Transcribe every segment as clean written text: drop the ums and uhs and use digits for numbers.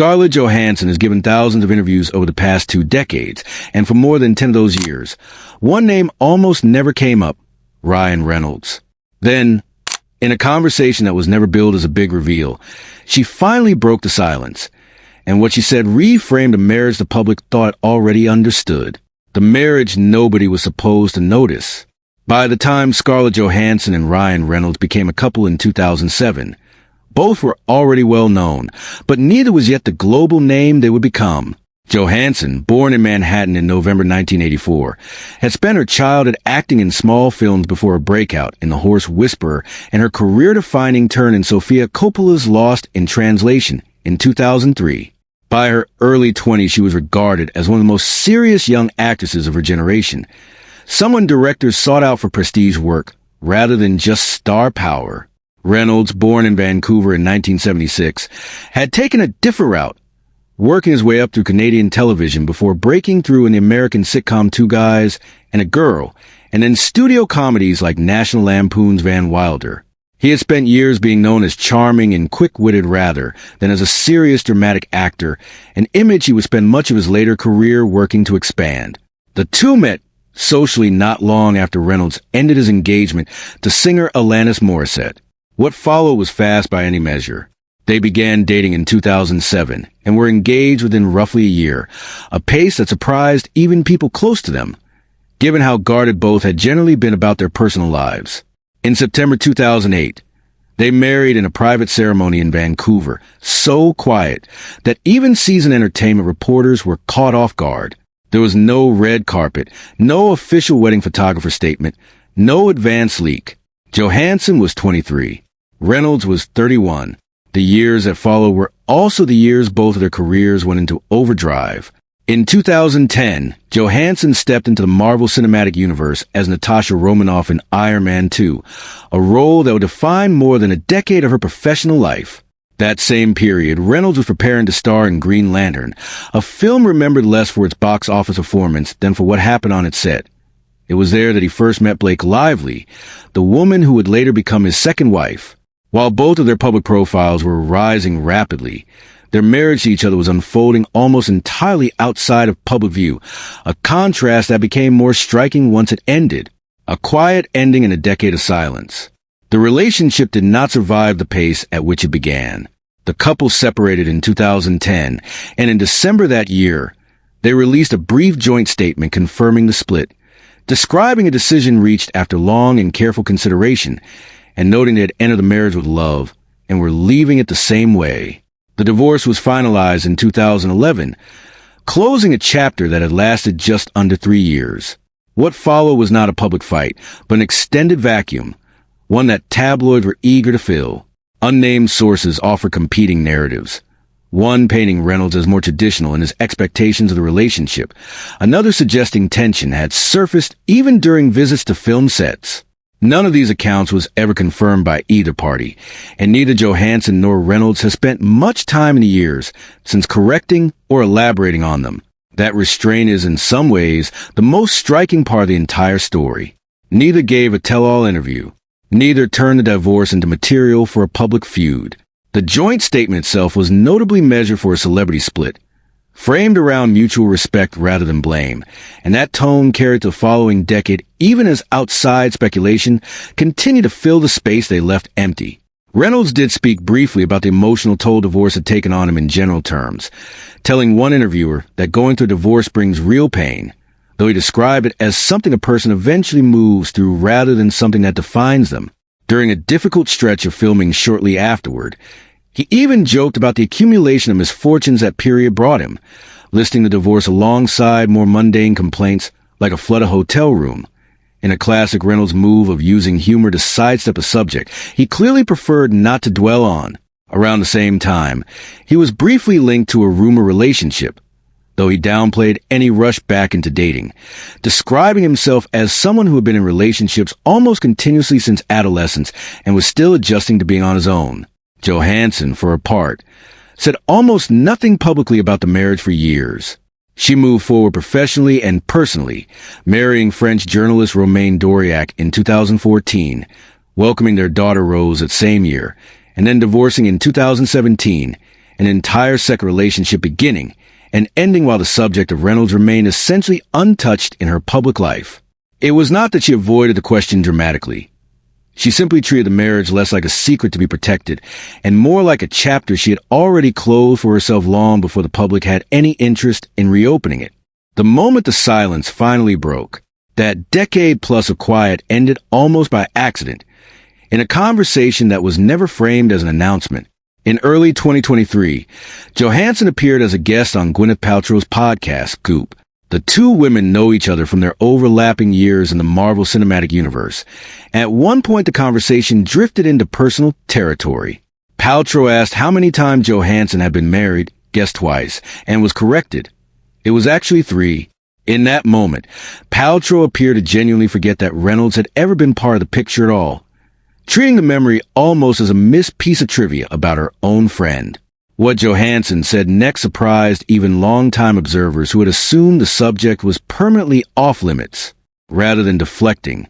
Scarlett Johansson has given thousands of interviews over the past 2 decades, and for more than 10 of those years, one name almost never came up: Ryan Reynolds. Then, in a conversation that was never billed as a big reveal, she finally broke the silence, and what she said reframed a marriage the public thought already understood. The marriage nobody was supposed to notice. By the time Scarlett Johansson and Ryan Reynolds became a couple in 2007, both were already well known, but neither was yet the global name they would become. Johansson, born in Manhattan in November 1984, had spent her childhood acting in small films before a breakout in The Horse Whisperer and her career-defining turn in Sofia Coppola's Lost in Translation in 2003. By her early 20s, she was regarded as one of the most serious young actresses of her generation, someone directors sought out for prestige work rather than just star power. Reynolds, born in Vancouver in 1976, had taken a different route, working his way up through Canadian television before breaking through in the American sitcom Two Guys and a Girl, and then studio comedies like National Lampoon's Van Wilder. He had spent years being known as charming and quick-witted rather than as a serious dramatic actor, an image he would spend much of his later career working to expand. The two met socially not long after Reynolds ended his engagement to singer Alanis Morissette. What followed was fast by any measure. They began dating in 2007 and were engaged within roughly a year, a pace that surprised even people close to them, given how guarded both had generally been about their personal lives. In September 2008, they married in a private ceremony in Vancouver, so quiet that even seasoned entertainment reporters were caught off guard. There was no red carpet, no official wedding photographer statement, no advance leak. Johansson was 23. Reynolds was 31. The years that followed were also the years both of their careers went into overdrive. In 2010, Johansson stepped into the Marvel Cinematic Universe as Natasha Romanoff in Iron Man 2, a role that would define more than a decade of her professional life. That same period, Reynolds was preparing to star in Green Lantern, a film remembered less for its box office performance than for what happened on its set. It was there that he first met Blake Lively, the woman who would later become his second wife. While both of their public profiles were rising rapidly, their marriage to each other was unfolding almost entirely outside of public view, a contrast that became more striking once it ended, a quiet ending in a decade of silence. The relationship did not survive the pace at which it began. The couple separated in 2010, and in December that year, they released a brief joint statement confirming the split, describing a decision reached after long and careful consideration, and noting they had entered the marriage with love and were leaving it the same way. The divorce was finalized in 2011, closing a chapter that had lasted just under 3 years. What followed was not a public fight, but an extended vacuum, one that tabloids were eager to fill. Unnamed sources offer competing narratives. One painting Reynolds as more traditional in his expectations of the relationship, another suggesting tension had surfaced even during visits to film sets. None of these accounts was ever confirmed by either party, and neither Johansson nor Reynolds has spent much time in the years since correcting or elaborating on them. That restraint is, in some ways, the most striking part of the entire story. Neither gave a tell-all interview. Neither turned the divorce into material for a public feud. The joint statement itself was notably measured for a celebrity split, framed around mutual respect rather than blame, and that tone carried to the following decade even as outside speculation continued to fill the space they left empty. Reynolds did speak briefly about the emotional toll divorce had taken on him in general terms, telling one interviewer that going through a divorce brings real pain, though he described it as something a person eventually moves through rather than something that defines them. During a difficult stretch of filming shortly afterward, he even joked about the accumulation of misfortunes that period brought him, listing the divorce alongside more mundane complaints like a flooded hotel room. In a classic Reynolds move of using humor to sidestep a subject he clearly preferred not to dwell on. Around the same time, he was briefly linked to a rumor relationship, though he downplayed any rush back into dating, describing himself as someone who had been in relationships almost continuously since adolescence and was still adjusting to being on his own. Johansson, for her part, said almost nothing publicly about the marriage for years. She moved forward professionally and personally, marrying French journalist Romain Doriac in 2014, welcoming their daughter Rose that same year, and then divorcing in 2017, an entire second relationship beginning and ending while the subject of Reynolds remained essentially untouched in her public life. It was not that she avoided the question dramatically. She simply treated the marriage less like a secret to be protected and more like a chapter she had already closed for herself long before the public had any interest in reopening it. The moment the silence finally broke, that decade plus of quiet ended almost by accident, in a conversation that was never framed as an announcement. In early 2023, Johansson appeared as a guest on Gwyneth Paltrow's podcast, Goop. The two women know each other from their overlapping years in the Marvel Cinematic Universe. At one point, the conversation drifted into personal territory. Paltrow asked how many times Johansson had been married, guessed twice, and was corrected. It was actually 3. In that moment, Paltrow appeared to genuinely forget that Reynolds had ever been part of the picture at all, treating the memory almost as a missed piece of trivia about her own friend. What Johansson said next surprised even longtime observers who had assumed the subject was permanently off-limits. Rather than deflecting,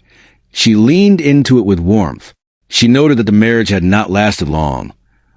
she leaned into it with warmth. She noted that the marriage had not lasted long,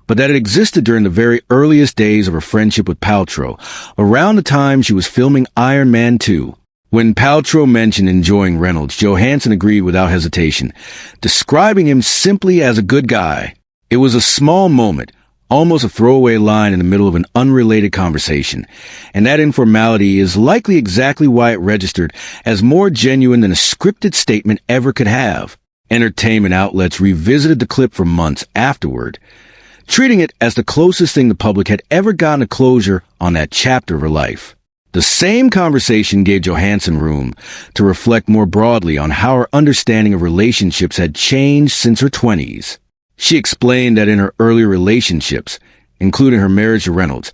but that it existed during the very earliest days of her friendship with Paltrow, around the time she was filming Iron Man 2. When Paltrow mentioned enjoying Reynolds, Johansson agreed without hesitation, describing him simply as a good guy. It was a small moment, almost a throwaway line in the middle of an unrelated conversation, and that informality is likely exactly why it registered as more genuine than a scripted statement ever could have. Entertainment outlets revisited the clip for months afterward, treating it as the closest thing the public had ever gotten a closure on that chapter of her life. The same conversation gave Johansson room to reflect more broadly on how her understanding of relationships had changed since her 20s. She explained that in her earlier relationships, including her marriage to Reynolds,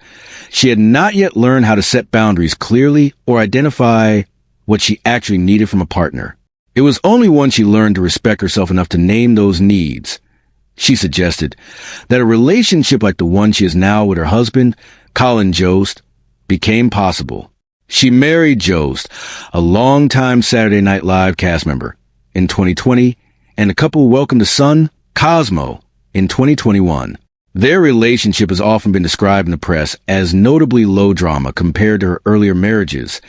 she had not yet learned how to set boundaries clearly or identify what she actually needed from a partner. It was only once she learned to respect herself enough to name those needs. She suggested that a relationship like the one she is now with her husband, Colin Jost, became possible. She married Jost, a longtime Saturday Night Live cast member, in 2020, and the couple welcomed a son, Cosmo, in 2021. Their relationship has often been described in the press as notably low drama compared to her earlier marriages,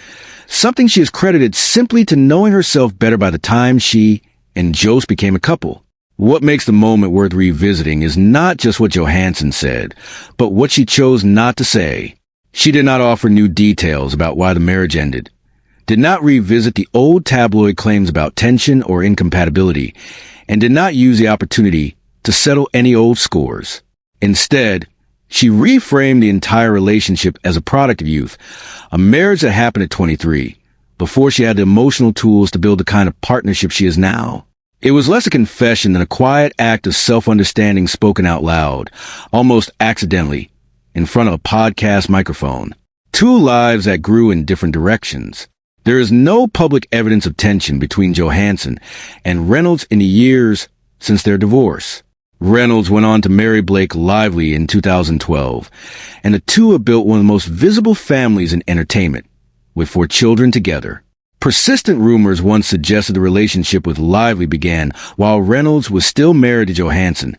something she has credited simply to knowing herself better by the time she and Jost became a couple. What makes the moment worth revisiting is not just what Johansson said, but what she chose not to say. She did not offer new details about why the marriage ended, did not revisit the old tabloid claims about tension or incompatibility, and did not use the opportunity to settle any old scores. Instead, she reframed the entire relationship as a product of youth, a marriage that happened at 23, before she had the emotional tools to build the kind of partnership she is now. It was less a confession than a quiet act of self-understanding spoken out loud, almost accidentally, in front of a podcast microphone. Two lives that grew in different directions. There is no public evidence of tension between Johansson and Reynolds in the years since their divorce. Reynolds went on to marry Blake Lively in 2012, and the two have built one of the most visible families in entertainment, with 4 children together. Persistent rumors once suggested the relationship with Lively began while Reynolds was still married to Johansson,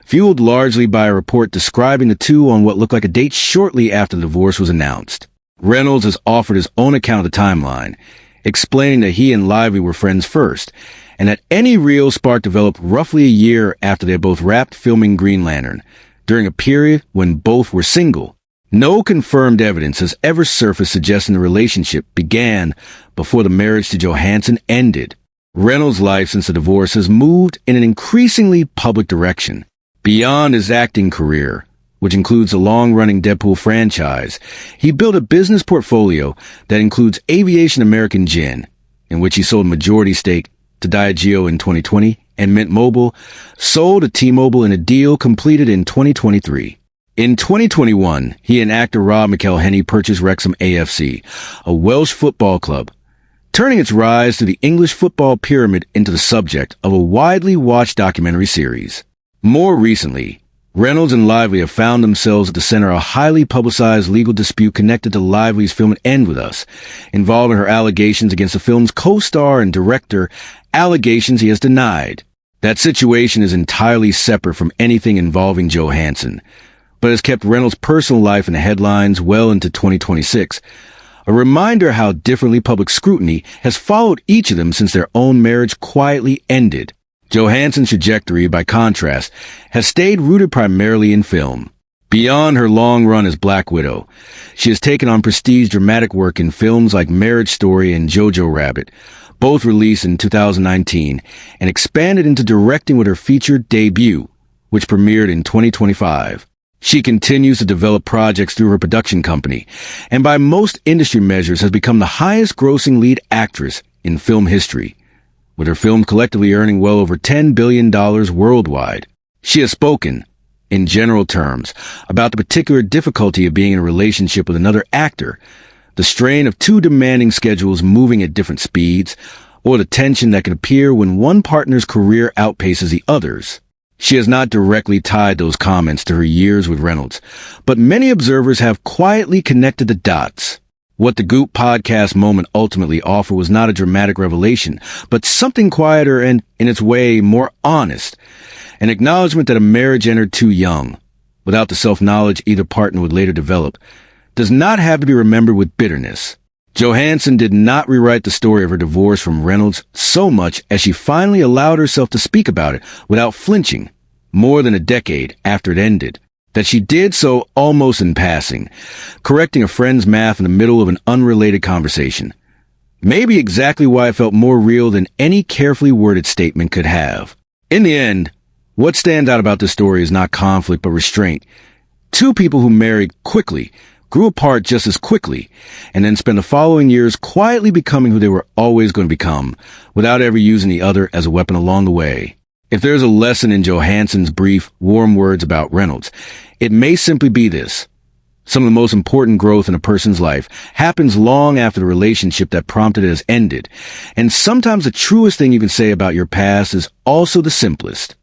fueled largely by a report describing the two on what looked like a date shortly after the divorce was announced. Reynolds has offered his own account of the timeline, explaining that he and Lively were friends first, and that any real spark developed roughly a year after they had both wrapped filming Green Lantern, during a period when both were single. No confirmed evidence has ever surfaced suggesting the relationship began before the marriage to Johansson ended. Reynolds' life since the divorce has moved in an increasingly public direction. Beyond his acting career, which includes a long-running Deadpool franchise, he built a business portfolio that includes Aviation American Gin, in which he sold a majority stake to Diageo in 2020, and Mint Mobile, sold to T-Mobile in a deal completed in 2023. In 2021, he and actor Rob McElhenney purchased Wrexham AFC, a Welsh football club, turning its rise to the English football pyramid into the subject of a widely watched documentary series. More recently, Reynolds and Lively have found themselves at the center of a highly publicized legal dispute connected to Lively's film End With Us, involving her allegations against the film's co-star and director, allegations he has denied. That situation is entirely separate from anything involving Johansson, but has kept Reynolds' personal life in the headlines well into 2026. A reminder how differently public scrutiny has followed each of them since their own marriage quietly ended. Johansson's trajectory, by contrast, has stayed rooted primarily in film. Beyond her long run as Black Widow, she has taken on prestige dramatic work in films like Marriage Story and Jojo Rabbit, both released in 2019, and expanded into directing with her feature debut, which premiered in 2025. She continues to develop projects through her production company, and by most industry measures has become the highest-grossing lead actress in film history, with her films collectively earning well over $10 billion worldwide. She has spoken, in general terms, about the particular difficulty of being in a relationship with another actor, the strain of two demanding schedules moving at different speeds, or the tension that can appear when one partner's career outpaces the other's. She has not directly tied those comments to her years with Reynolds, but many observers have quietly connected the dots. What the Goop podcast moment ultimately offered was not a dramatic revelation, but something quieter and, in its way, more honest. An acknowledgement that a marriage entered too young, without the self-knowledge either partner would later develop, does not have to be remembered with bitterness. Johansson did not rewrite the story of her divorce from Reynolds so much as she finally allowed herself to speak about it without flinching, more than a decade after it ended. That she did so almost in passing, correcting a friend's math in the middle of an unrelated conversation. Maybe exactly why it felt more real than any carefully worded statement could have. In the end, what stands out about this story is not conflict but restraint. Two people who married quickly, grew apart just as quickly, and then spent the following years quietly becoming who they were always going to become, without ever using the other as a weapon along the way. If there's a lesson in Johansson's brief, warm words about Reynolds, it may simply be this. Some of the most important growth in a person's life happens long after the relationship that prompted it has ended, and sometimes the truest thing you can say about your past is also the simplest.